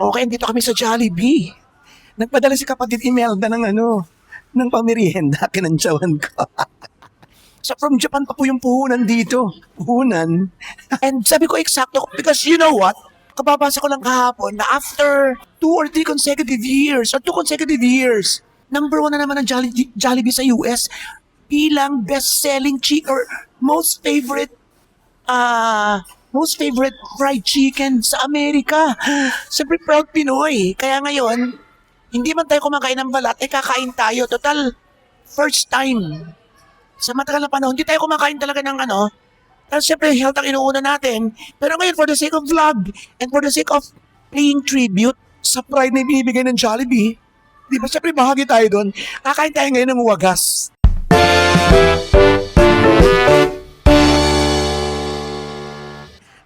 Okay, dito kami sa Jollibee. Nagpadala si kapatid Imelda ng ng pamerienda, kinantsawan ko. So from Japan pa po yung puhunan dito. Puhunan. And sabi ko eksakto, because you know what? Kababasa ko lang kahapon na after 2 or 3 consecutive years, number one na naman ang Jollibee sa US bilang best-selling or most favorite most favorite fried chicken sa Amerika. Siyempre proud Pinoy. Kaya ngayon, hindi man tayo kumakain ng balat, kakain tayo. Total, first time. Sa matagal na panahon, hindi tayo kumakain talaga ng Tapos siyempre, health ang inuuna natin. Pero ngayon, for the sake of vlog, and for the sake of paying tribute sa pride na ibibigay ng Jollibee, di ba siyempre bahagi tayo doon, kakain tayo ngayon ng wagas.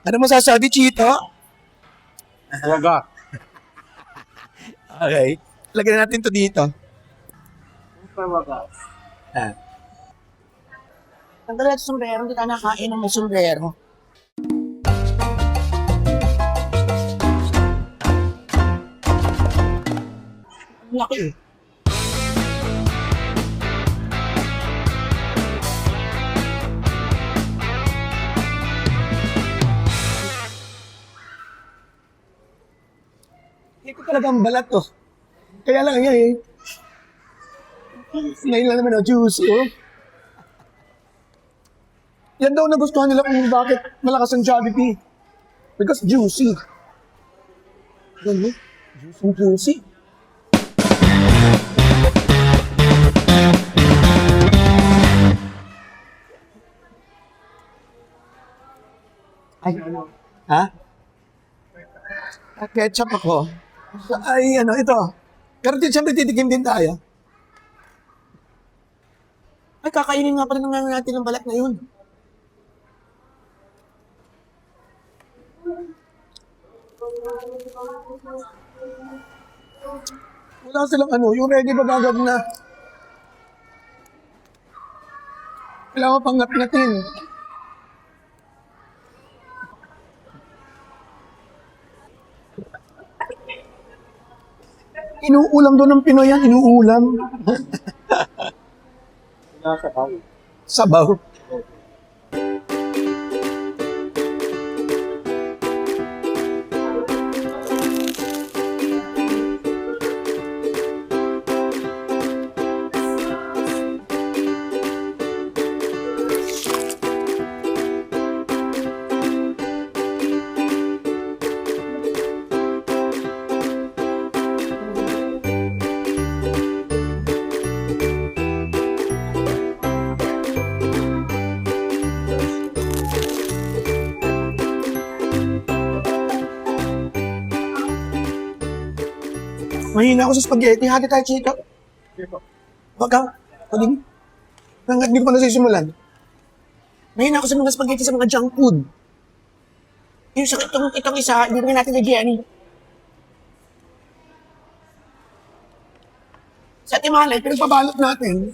Ano masasabi, Chito? Waga. Okay. Lagyan natin to dito. Waga. Ang galit sa sombrero, hindi tayo nakain ng may sombrero. Ang laki eh. Hindi ko talagang balat to. Kaya lang yan eh. Ngayon lang naman juicy oh. Yan daw nagustuhan nila kung bakit malakas ang Jollibee. Because juicy. Ano? Juicy. Ay, ha? Ketchup ako. Ay, ito. Pero siyempre titikim din tayo. Ay, kakainin nga pala natin ng balat na yun. Wala silang yung ready bagagag na. Kailangan pang ngat-ngatin. Inuulam doon ng Pinoy yan, inuulam. Sabaw. Sabaw. Mahina ako sa spaghetti. Hati tayo, Chito. Wag ka. Pwede. Hanggat di ko pa nasisimulan. Mahina ako sa mga spaghetti sa mga junk food. Yung sa itong isa, hindi naman natin nagyan eh. Sa timalay, pinagpabalot natin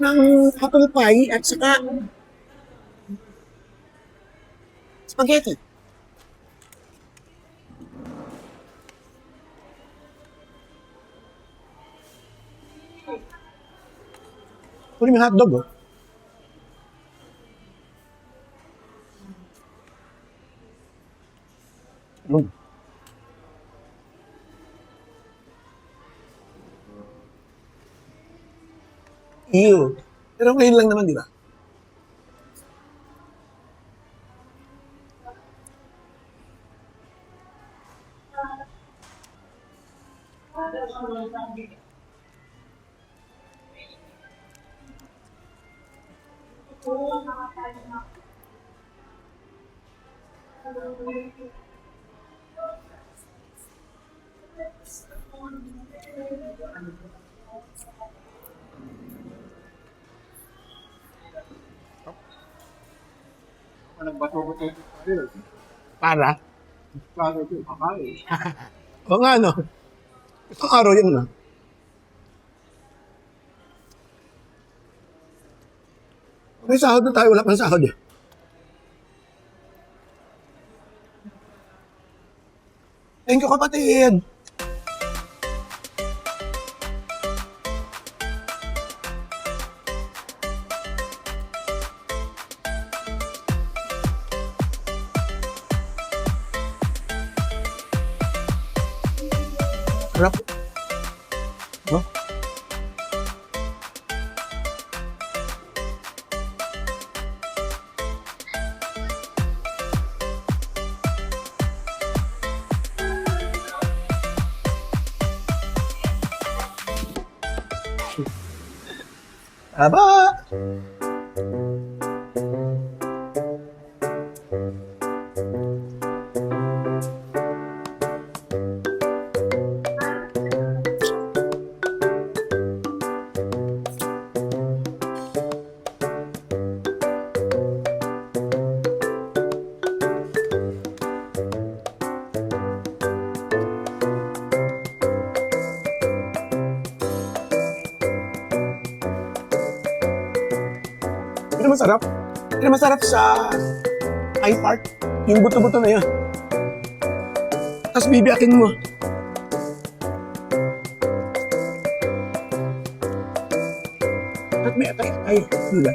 ng apple pie at saka spaghetti. Kunin mo yung hotdog, oh. Ew. Pero ngayon lang naman, di ba? Anong bato-bato? Para? Bago ito, kakain. O nga, no? Isang araw yun, no? May sahod na tayo, wala pang sahod eh. Thank you, kapatid. Sarap. Huh? Aba! Hindi masarap. Hindi masarap sa eye part. Yung buto-buto na yan. Tapos bibiyakin mo. At may atay. Ay, hula.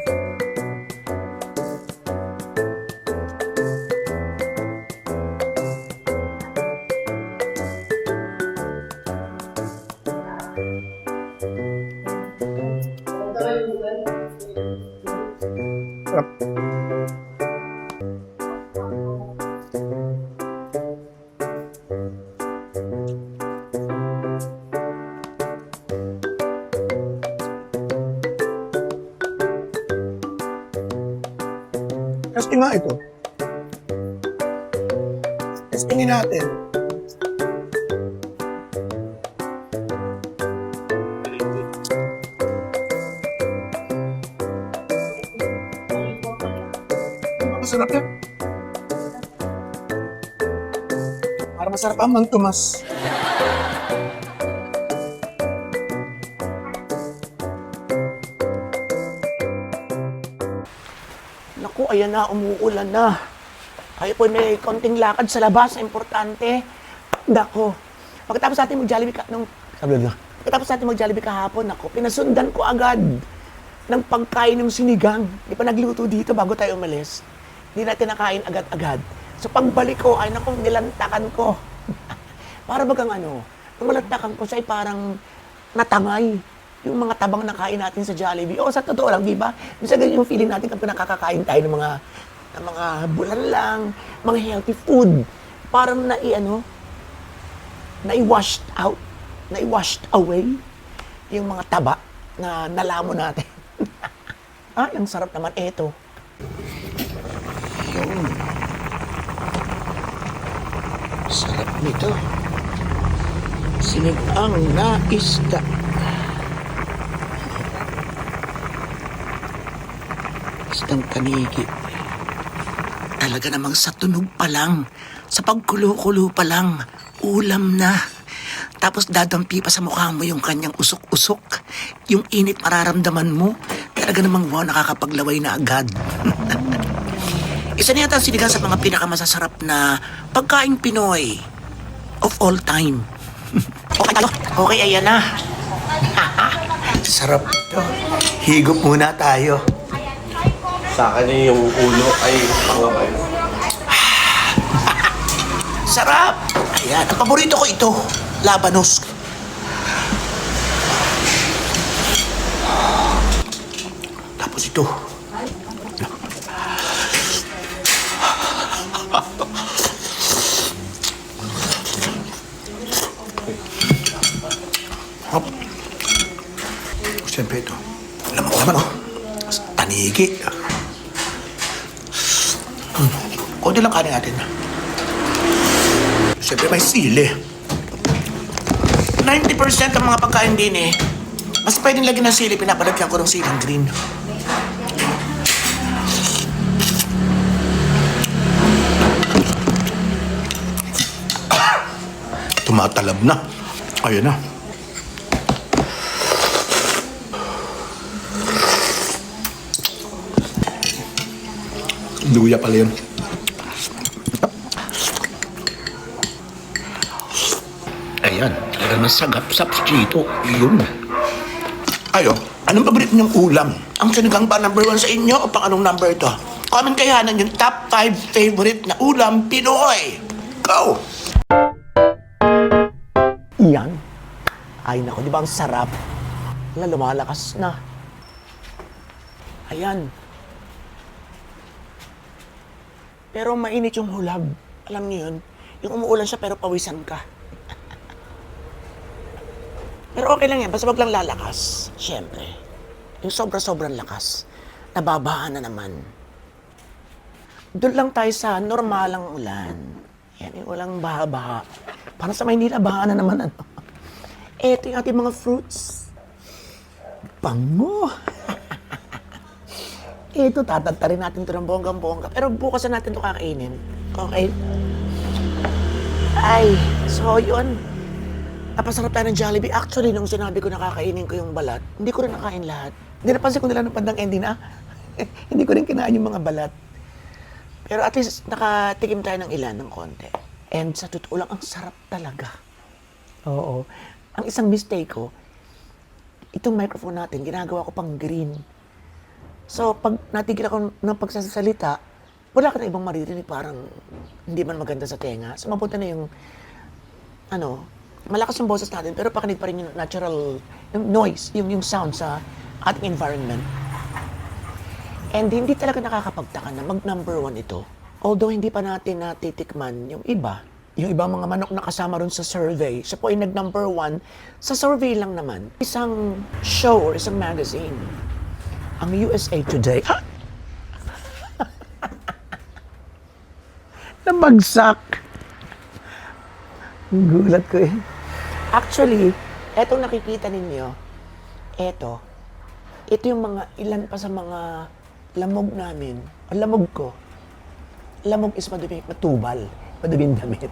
Sarap. Testing nga ito. Testingin natin. Masarap yan. Para masarap ang Mang Tomas. Naku, ayan na, umuulan na. Kayo po may konting lakad sa labas, importante. Naku, pagkatapos natin mag-Jollibee pagkatapos natin mag-Jollibee kahapon, naku, pinasundan ko agad ng pagkain ng sinigang. Di pa nagluto dito bago tayo umalis. Hindi natin nakain agad-agad. So pagbalik ko, ay naku, nilantakan ko. Para bagang ano, ang malantakan ko siya ay parang natangay. Yung mga tabang na kain natin sa Jollibee. O sa totoo lang, di ba? Minsan ganyan yung feeling natin kapag nakakakain tayo ng mga bulan lang, mga healthy food. Parang nai-washed out, nai-washed away yung mga taba na nalamo natin. Ay, ang sarap naman ito. Yun. Sarap nito. Sinigang na isda. Isdang kanigi. Talaga namang sa tunog pa lang, sa pagkulo-kulo pa lang, ulam na. Tapos dadampi pa sa mukha mo yung kanyang usok-usok. Yung init mararamdaman mo. Talaga namang wow, nakakapaglaway na agad. Isa na yata ang sinigang sa mga pinakamasasarap na pagkaing Pinoy of all time. Okay talo? Okay, ayan na. Sarap to. Higop muna tayo. Sa akin yung ulo ay pangabay. Sarap! Ayan, ang paborito ko ito. Labanos. Tapos ito. Hop. Siyempre ito. Alam mo naman, oh. Tanigi. Kunti lang kanin natin. Siyempre may sili. 90% ng mga pagkain din mas pwedeng lagyan ng sili, pinapalagyan ko ng siling green. Tumatalab na. Ayun na. Luya pala yun. Ayan, talagang nasagap-sap si Chito. Yun. Ayo, anong paborito niyong ulam? Ang sinigang ba number 1 sa inyo o pang anong number ito? Comment kayanan yung top 5 favorite na ulam Pinoy. Go! Yan. Ay nako, di ba ang sarap? Wala, lumalakas na. Ayan. Pero mainit yung hulab. Alam niyo yun? Yung umuulan siya pero pawisan ka. Pero okay lang yan, basta wag lang lalakas. Siyempre. Yung sobra-sobrang lakas, nababahan na naman. Doon lang tayo sa normalang ulan. Yan, yung walang baha-baha. Para sa Maynila, baha na naman ano. Eto yung ating mga fruits. Bango! Ito, tatantarin natin ito ng bonggang-bongga. Pero bukas na natin ito kakainin. Okay? Ay, so yun. Napasarap tayo ng Jollibee. Actually, nung sinabi ko nakakainin ko yung balat, hindi ko rin nakain lahat. Hindi napansin ko nila ng pandang ending na. Hindi ko rin kinain yung mga balat. Pero at least nakatikim tayo ng ilan ng konti. And sa totoo lang, ang sarap talaga. Oo. Ang isang mistake ko, itong microphone natin, ginagawa ko pang green. So, pag natigil ako ng pagsasalita, wala ka na ibang maririnig, parang hindi man maganda sa tenga. So, mabuti na yung, malakas yung boses natin, pero pakinig pa rin yung natural, yung noise, yung sound sa ating environment. And hindi talaga nakakapagtaka na mag-number 1 ito. Although hindi pa natin natitikman yung iba, yung ibang mga manok na kasama ron sa survey, siya po ay nag-number 1 sa survey lang naman. Isang show or isang magazine, ang USA Today, nabagsak. Gulat ko eh. Actually, etong nakikita ninyo, ito yung mga ilan pa sa mga lamog namin. Ang lamog ko, lamog is madumi, matubal, maduming damit.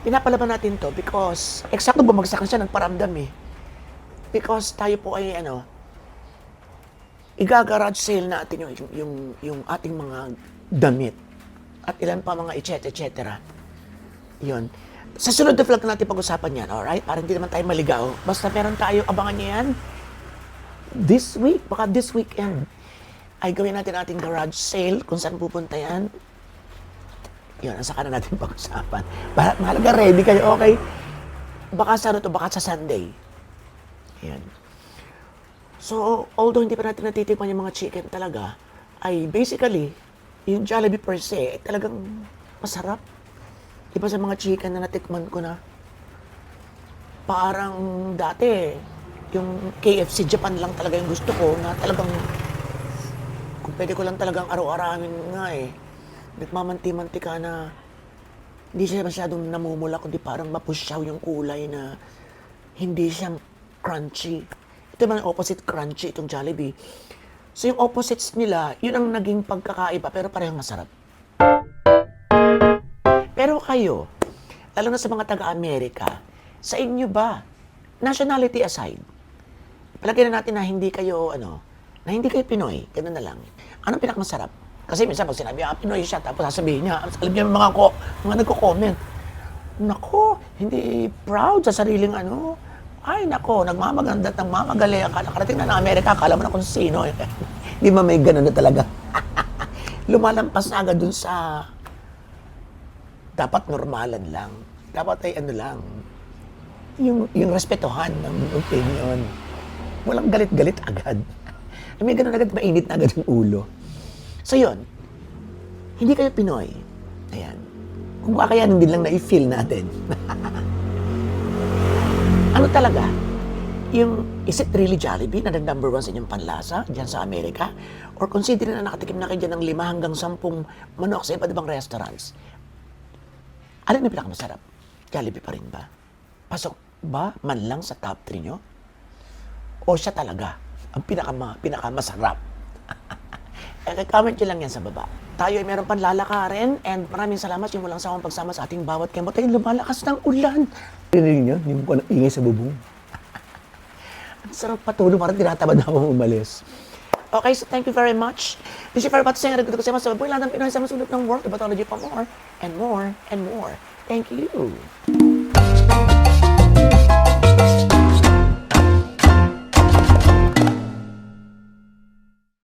Pinapalaban natin to because, eksakto bumagsak na siya, nagparamdam eh. Because tayo po ay igagarage sale natin yung ating mga damit. At ilan pa mga etc. Yun. Sa sunod na vlog natin pag-usapan yan, alright? Para hindi naman tayo maligaw. Basta meron tayo, abangan nyo yan. This week, baka this weekend, ay gawin natin ating garage sale, kung saan pupunta yan. Yun, ang saka na natin pag-usapan. Mahalaga, ready kayo, okay? Baka sa baka sa Sunday. Yan. So, although hindi pa natin natitikman yung mga chicken talaga, ay basically, yung Jollibee per se, ay talagang masarap. Iba sa mga chicken na natikman ko na, parang dati, yung KFC Japan lang talaga yung gusto ko, na talagang, kung pwede ko lang talagang araw-arawin nga eh, nagmamanti-mantika na, hindi siya masyadong namumula, kundi parang mapusyaw yung kulay na, hindi siya crunchy. Ito naman yung opposite crunchy, itong Jollibee. So yung opposites nila, yun ang naging pagkakaiba, pero parehong masarap. Pero kayo, lalo na sa mga taga-Amerika, sa inyo ba, nationality aside, palagay na natin na hindi kayo, na hindi kayo Pinoy, gano'n na lang. Anong pinakamasarap? Kasi minsan pag sinabi, Pinoy siya, tapos sasabihin niya, alam niya mga nagko-comment, nako, hindi proud sa sariling ay nako, nagmamaganda at nagmamagali, nakarating na ng Amerika, akala mo na kung sino. Di ba may gano'n na talaga? Lumalampas na agad dun sa dapat normalan lang. Dapat ay lang. Yung respetuhan ng opinion. Walang galit-galit agad. May gano'n agad, mainit na agad yung ulo. So yun, hindi kayo Pinoy. Ayan. Kung kakayanin din lang na-i-feel natin. Ano talaga? Is it really Jollibee na nag-number 1 sa inyong panlasa dyan sa Amerika? Or considering na nakatikim na kayo dyan ng 5 hanggang 10 manok sa iba't ibang restaurants? Alin na pinakamasarap? Jollibee pa rin ba? Pasok ba man lang sa top 3 nyo? O siya talaga ang pinakamasarap? Comment nyo lang yan sa baba. Tayo ay meron pang lalakarin and maraming salamat yung walang sawang pagsama sa ating bawat kemot ay lumalakas ng ulan. Rinig nyo? Hindi mo ko ingay sa bubong. Ang sarap patulong, parang tinatabad na ako umalis. Okay, so thank you very much. This is very much saying ko sa mga lahat ng Pinoy sa masulot ng world, Ibatology pa more and more and more. Thank you.